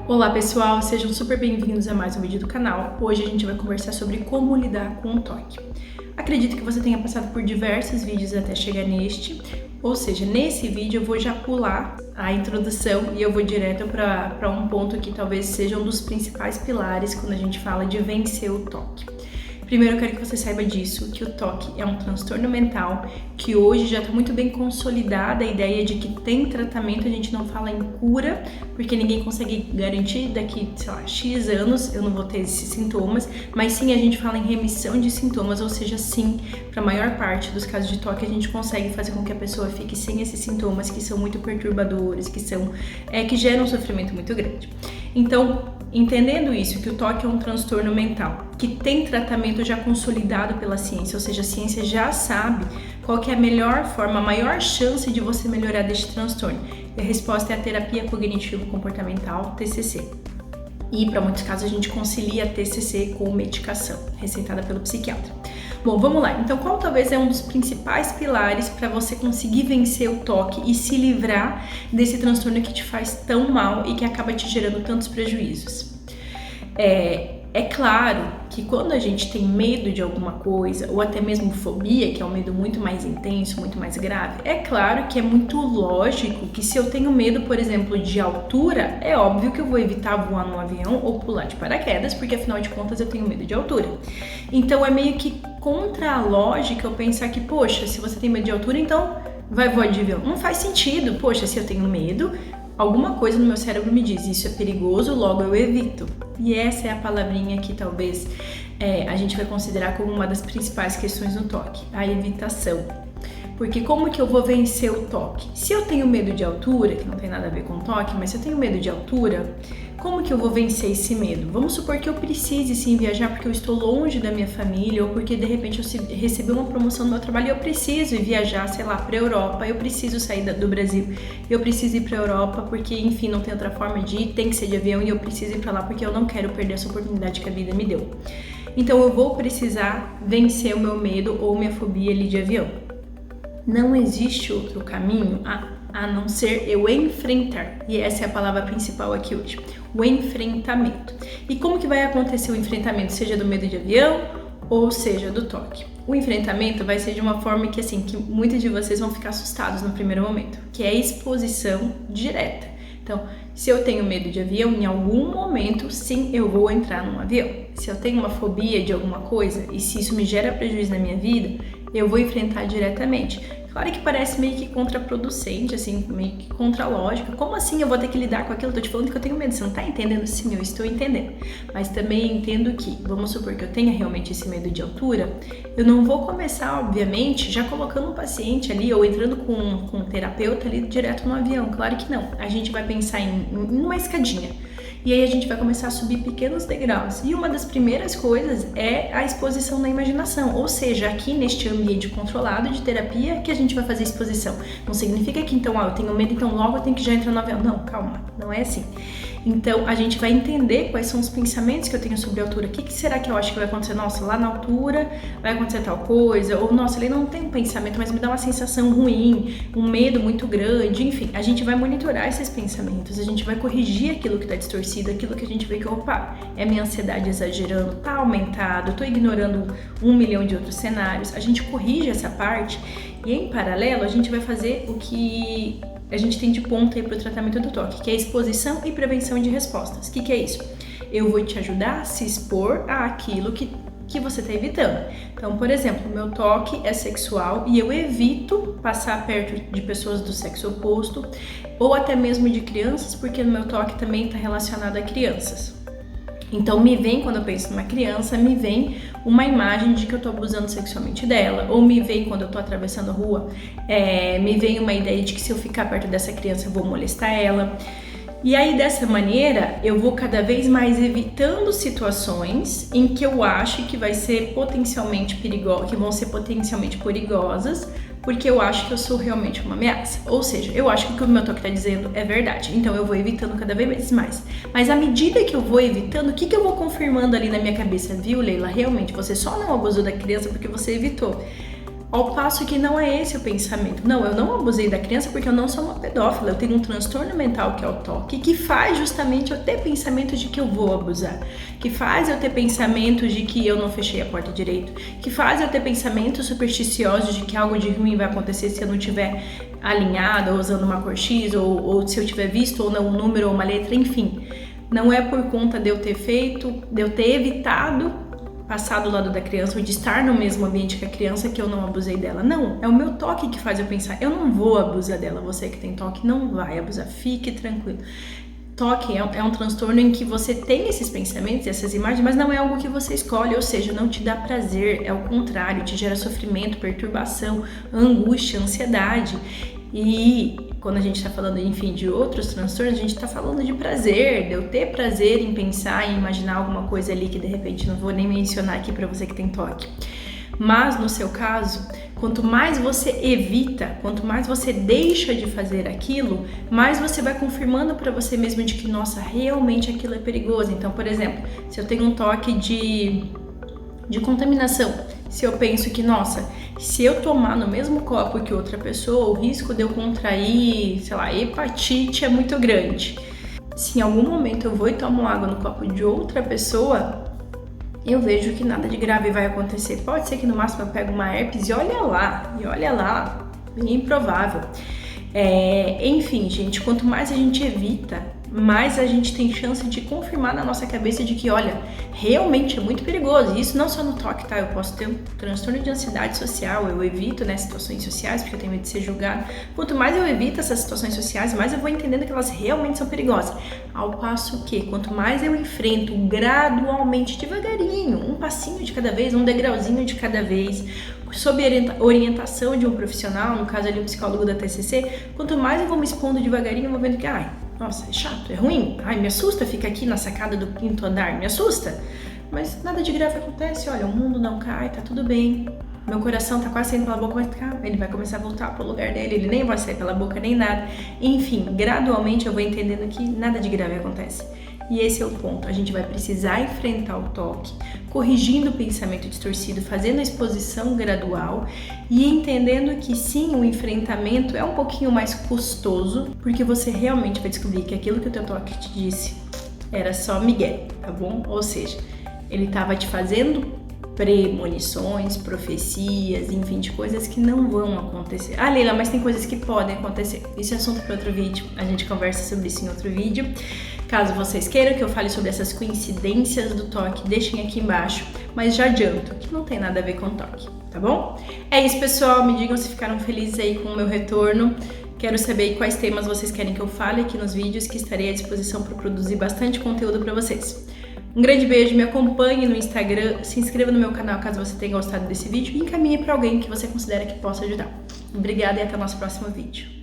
Olá pessoal, sejam super bem-vindos a mais um vídeo do canal. Hoje a gente vai conversar sobre como lidar com o toque. Acredito que você tenha passado por diversos vídeos até chegar neste, ou seja, nesse vídeo eu vou já pular a introdução e eu vou direto para um ponto que talvez seja um dos principais pilares quando a gente fala de vencer o toque. Primeiro eu quero que você saiba disso, que o toque é um transtorno mental, que hoje já está muito bem consolidada a ideia de que tem tratamento, a gente não fala em cura, porque ninguém consegue garantir daqui, sei lá, X anos eu não vou ter esses sintomas, mas sim a gente fala em remissão de sintomas, ou seja, sim, para a maior parte dos casos de toque a gente consegue fazer com que a pessoa fique sem esses sintomas que são muito perturbadores, que geram um sofrimento muito grande. Então, entendendo isso, que o toque é um transtorno mental, que tem tratamento já consolidado pela ciência, ou seja, a ciência já sabe qual que é a melhor forma, a maior chance de você melhorar deste transtorno. E a resposta é a terapia cognitivo-comportamental, TCC. E para muitos casos a gente concilia a TCC com medicação, receitada pelo psiquiatra. Bom, vamos lá. Então, qual talvez é um dos principais pilares para você conseguir vencer o toque e se livrar desse transtorno que te faz tão mal e que acaba te gerando tantos prejuízos? É claro que quando a gente tem medo de alguma coisa, ou até mesmo fobia, que é um medo muito mais intenso, muito mais grave, é claro que é muito lógico que se eu tenho medo, por exemplo, de altura, é óbvio que eu vou evitar voar num avião ou pular de paraquedas, porque afinal de contas eu tenho medo de altura. Então é meio que contra a lógica eu pensar que, poxa, se você tem medo de altura, então vai voar de avião. Não faz sentido. Poxa, se eu tenho medo, alguma coisa no meu cérebro me diz, isso é perigoso, logo eu evito. E essa é a palavrinha que talvez a gente vai considerar como uma das principais questões no toque, a evitação. Porque como que eu vou vencer o toque? Se eu tenho medo de altura, que não tem nada a ver com toque, mas se eu tenho medo de altura, como que eu vou vencer esse medo? Vamos supor que eu precise sim viajar porque eu estou longe da minha família ou porque de repente eu recebi uma promoção no meu trabalho e eu preciso ir viajar, sei lá, para a Europa, eu preciso sair do Brasil, eu preciso ir para a Europa porque, enfim, não tem outra forma de ir, tem que ser de avião e eu preciso ir para lá porque eu não quero perder essa oportunidade que a vida me deu. Então eu vou precisar vencer o meu medo ou minha fobia ali de avião. Não existe outro caminho a não ser eu enfrentar. E essa é a palavra principal aqui hoje, o enfrentamento. E como que vai acontecer o enfrentamento, seja do medo de avião ou seja do toque? O enfrentamento vai ser de uma forma que, assim, que muitos de vocês vão ficar assustados no primeiro momento, que é a exposição direta. Então, se eu tenho medo de avião, em algum momento, sim, eu vou entrar num avião. Se eu tenho uma fobia de alguma coisa e se isso me gera prejuízo na minha vida, eu vou enfrentar diretamente. Claro que parece meio que contraproducente, assim, meio que contra a lógica. Como assim eu vou ter que lidar com aquilo? Eu tô te falando que eu tenho medo, você não tá entendendo? Sim, eu estou entendendo. Mas também entendo que, vamos supor que eu tenha realmente esse medo de altura, eu não vou começar, obviamente, já colocando um paciente ali ou entrando com um terapeuta ali direto no avião. Claro que não. A gente vai pensar em uma escadinha. E aí a gente vai começar a subir pequenos degraus. E uma das primeiras coisas é a exposição na imaginação. Ou seja, aqui neste ambiente controlado de terapia que a gente vai fazer exposição. Não significa que então, eu tenho medo, então logo eu tenho que já entrar no avião. Não, calma, não é assim. Então a gente vai entender quais são os pensamentos que eu tenho sobre a altura. O que será que eu acho que vai acontecer? Nossa, lá na altura vai acontecer tal coisa. Ou nossa, ele não tem um pensamento, mas me dá uma sensação ruim, um medo muito grande. Enfim, a gente vai monitorar esses pensamentos. A gente vai corrigir aquilo que está distorcido, aquilo que a gente vê que, opa, é minha ansiedade exagerando, tá aumentado, eu tô ignorando 1 milhão de outros cenários. A gente corrige essa parte e em paralelo a gente vai fazer o que a gente tem de ponta aí para o tratamento do toque, que é exposição e prevenção de respostas. O que é isso? Eu vou te ajudar a se expor àquilo que você está evitando. Então, por exemplo, meu toque é sexual e eu evito passar perto de pessoas do sexo oposto ou até mesmo de crianças, porque o meu toque também está relacionado a crianças. Então quando eu penso numa criança, me vem uma imagem de que eu tô abusando sexualmente dela, ou me vem quando eu tô atravessando a rua, me vem uma ideia de que se eu ficar perto dessa criança eu vou molestar ela. E aí dessa maneira eu vou cada vez mais evitando situações em que eu acho que vai ser potencialmente que vão ser potencialmente perigosas, porque eu acho que eu sou realmente uma ameaça. Ou seja, eu acho que o que o meu toque está dizendo é verdade, então eu vou evitando cada vez mais. Mas à medida que eu vou evitando, o que eu vou confirmando ali na minha cabeça? Viu, Leila? Realmente, você só não abusou da criança porque você evitou. Ao passo que não é esse o pensamento. Não, eu não abusei da criança porque eu não sou uma pedófila. Eu tenho um transtorno mental que é o toque, que faz justamente eu ter pensamento de que eu vou abusar, que faz eu ter pensamento de que eu não fechei a porta direito, que faz eu ter pensamentos supersticiosos de que algo de ruim vai acontecer se eu não tiver alinhado ou usando uma cor X, ou se eu tiver visto ou não um número ou uma letra, enfim. Não é por conta de eu ter feito, de eu ter evitado passar do lado da criança ou de estar no mesmo ambiente que a criança que eu não abusei dela. Não, é o meu toque que faz eu pensar, eu não vou abusar dela. Você que tem toque não vai abusar, fique tranquilo. Toque é um transtorno em que você tem esses pensamentos, essas imagens, mas não é algo que você escolhe, ou seja, não te dá prazer, é o contrário, te gera sofrimento, perturbação, angústia, ansiedade. E quando a gente está falando, enfim, de outros transtornos, a gente está falando de prazer, de eu ter prazer em pensar, em imaginar alguma coisa ali que de repente não vou nem mencionar aqui para você que tem toque. Mas no seu caso, quanto mais você evita, quanto mais você deixa de fazer aquilo, mais você vai confirmando para você mesmo de que, nossa, realmente aquilo é perigoso. Então, por exemplo, se eu tenho um toque de contaminação, se eu penso que, nossa, se eu tomar no mesmo copo que outra pessoa, o risco de eu contrair, sei lá, hepatite é muito grande. Se em algum momento eu vou e tomo água no copo de outra pessoa, eu vejo que nada de grave vai acontecer. Pode ser que no máximo eu pegue uma herpes e olha lá, bem improvável. Enfim, gente, quanto mais a gente evita, mais a gente tem chance de confirmar na nossa cabeça de que, olha, realmente é muito perigoso. E isso não só no toque, tá? Eu posso ter um transtorno de ansiedade social, eu evito, né, situações sociais, porque eu tenho medo de ser julgado. Quanto mais eu evito essas situações sociais, mais eu vou entendendo que elas realmente são perigosas. Ao passo que, quanto mais eu enfrento gradualmente, devagarinho, um passinho de cada vez, um degrauzinho de cada vez, sob orientação de um profissional, no caso ali um psicólogo da TCC, quanto mais eu vou me expondo devagarinho, eu vou vendo que, nossa, é chato, é ruim, me assusta, fica aqui na sacada do 5º andar, me assusta. Mas nada de grave acontece, olha, o mundo não cai, tá tudo bem. Meu coração tá quase saindo pela boca, mas ele vai começar a voltar pro lugar dele, ele nem vai sair pela boca nem nada. Enfim, gradualmente eu vou entendendo que nada de grave acontece. E esse é o ponto, a gente vai precisar enfrentar o toque, corrigindo o pensamento distorcido, fazendo a exposição gradual e entendendo que sim, o enfrentamento é um pouquinho mais custoso, porque você realmente vai descobrir que aquilo que o teu toque te disse era só migué, tá bom? Ou seja, ele estava te fazendo premonições, profecias, enfim, de coisas que não vão acontecer. Leila, mas tem coisas que podem acontecer. Isso é assunto para outro vídeo, a gente conversa sobre isso em outro vídeo. Caso vocês queiram que eu fale sobre essas coincidências do toque, deixem aqui embaixo, mas já adianto que não tem nada a ver com toque, tá bom? É isso, pessoal, me digam se ficaram felizes aí com o meu retorno. Quero saber quais temas vocês querem que eu fale aqui nos vídeos, que estarei à disposição para produzir bastante conteúdo para vocês. Um grande beijo, me acompanhe no Instagram, se inscreva no meu canal caso você tenha gostado desse vídeo e encaminhe para alguém que você considera que possa ajudar. Obrigada e até o nosso próximo vídeo.